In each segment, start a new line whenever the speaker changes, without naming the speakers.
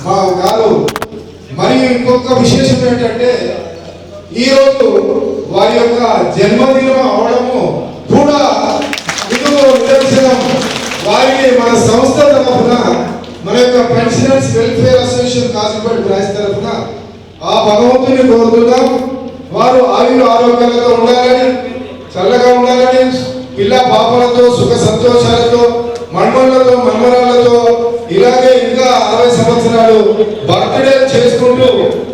మా గారు మరియు ఇంకొక విశేషం ఏంటంటే ఈరోజు వారి యొక్క జన్మదినం అవడము కూడా ఇందుకు నిదర్శనం. వారికి మన సంస్థ తరఫున మన యొక్క pensioners welfare association Kazipet branch తరఫున ఆ భగవంతుని కోరుతున్నాం. వారు ఆయుర ఆరోగ్యాలతో ఉండాలని, చల్లగా ఉండాలని, పిల్ల పాపలతో సుఖ సంతోషాలతో, మన్మలతో మన్మరాలతో ఇలాగే ఇంకా 60 సంవత్సరాలు బర్త్డే చేసుకుంటూ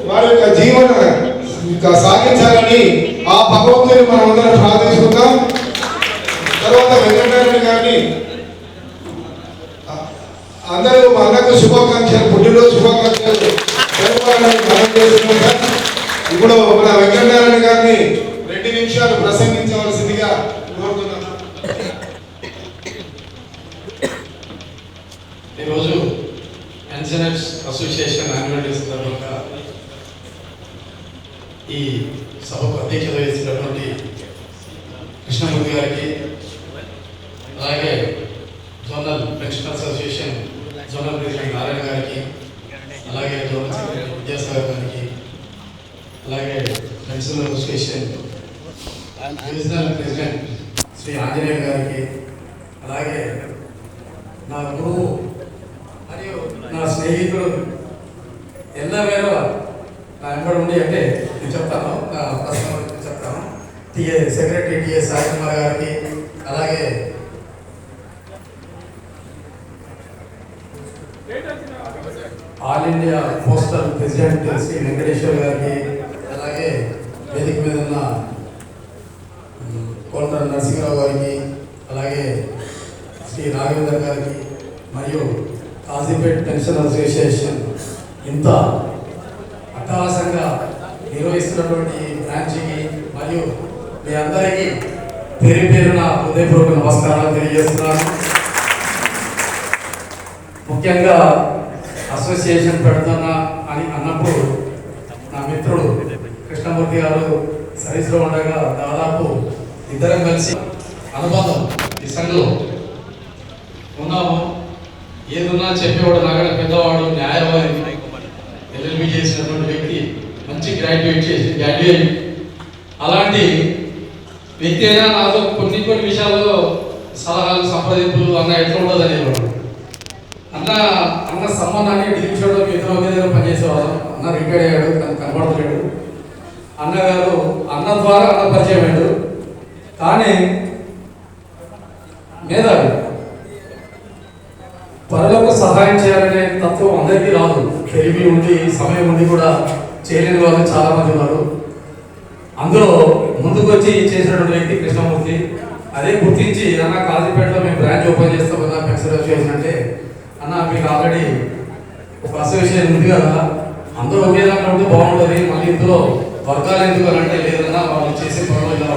వారి యొక్క జీవన ఇంకా సాగించాలని ఆ భగవంతుని మనం అందరం ప్రార్థించుకుందాం. తర్వాత వెంకటనారాయణ గారిని అందరూ మా అన్నకు శుభాకాంక్షలు, పుట్టినరోజు శుభాకాంక్షలు మనం చేసుకుంటాం. ఇప్పుడు మన వెంకటనారాయణ గారిని 2 నిమిషాలు ప్రసంగించవలసిందిగా కోరుతున్నాం.
ఈరోజు పెన్షనర్స్ అసోసియేషన్ యాన్యువల్ డే సందర్భంగా ఈ సభకు అధ్యక్షత వహించినటువంటి కృష్ణమూర్తి గారికి, అలాగే zonal pensioners association zonal president Narayana గారికి, అలాగే జోనల్ సెక్రటరీ విద్యాసాగర్ గారికి, అలాగే pensioner association divisional president Shri Anjaneya గారికి, అలాగే నా గురువు మరియు నా స్నేహితుడు ఎల్లవేళ నా వెంబడి ఉండి అంటే నేను చెప్తాను, నా పర్సనల్ చెప్తాను. సెక్రటరీ టిఎస్ సాయి కుమార్ గారికి, అలాగే all India postal president Shri Venkateshwar గారికి, అలాగే వేదిక మీద ఉన్న కోల్టర్ నరసింహరావు గారికి, అలాగే శ్రీ రాఘవేంద్ర గారికి, మరియు కాజీపేట్ పెన్షన్ అసోసియేషన్ ఇంత అట్టహాసంగా నిర్వహిస్తున్నటువంటి బ్రాంచ్కి మరియు మీ అందరికీ పేరు పేరున హృదయపూర్వక నమస్కారాలు తెలియజేస్తున్నాను. ముఖ్యంగా అసోసియేషన్ పెడుతున్నా అని అన్నప్పుడు నా మిత్రుడు కృష్ణమూర్తి గారు సర్వీస్లో ఉండగా దాదాపు ఇద్దరం కలిసి అనుబంధం ఈ సంఘంలో ఉన్నాము. ఏదున్నా చెప్పేవాడు, నాగడ పెద్దవాడు, న్యాయవాది, ఎల్ఎల్బి చేసినటువంటి వ్యక్తి, మంచి గ్రాడ్యుయేట్. అలాంటి వ్యక్తి అయినా నాతో కొన్ని విషయాల్లో సలహాలు, సంప్రదింపులు అన్న ఎట్లా ఉండదు అనేవాడు. అన్న సంబంధాన్ని డిలిమిషన్లో ఇతర ఒకే దగ్గర పనిచేసేవాడు. అన్న రిటైర్డ్ అయ్యాడు, కనబడలేడు. అన్నగారు అన్న ద్వారా అన్న పరిచయం అయ్యాడు. కానీ మేధావి, పరులకు సహాయం చేయాలనే తత్వం అందరికీ రాదు. తెలివి ఉండి సమయం ఉండి కూడా చేయలేని వాళ్ళు చాలా మంది ఉన్నారు. అందులో ముందుకు వచ్చి చేసినటువంటి వ్యక్తి కృష్ణమూర్తి. అదే గుర్తించి అన్న కాజీపేటలో మేము బ్రాంచ్ ఓపెన్ చేస్తాం కదా పెన్షన్ అసోసియేషన్ అంటే, అన్న మీకు ఆల్రెడీ ఒక అసోసియేషన్ ఉంది కదా, అందరూ ఒకే దాంట్లో ఉంటే బాగుంటుంది, మళ్ళీ ఇందులో వర్గాలు ఎందుకు అని అంటే లేదన్నా వాళ్ళు చేసే పనులు ఇలా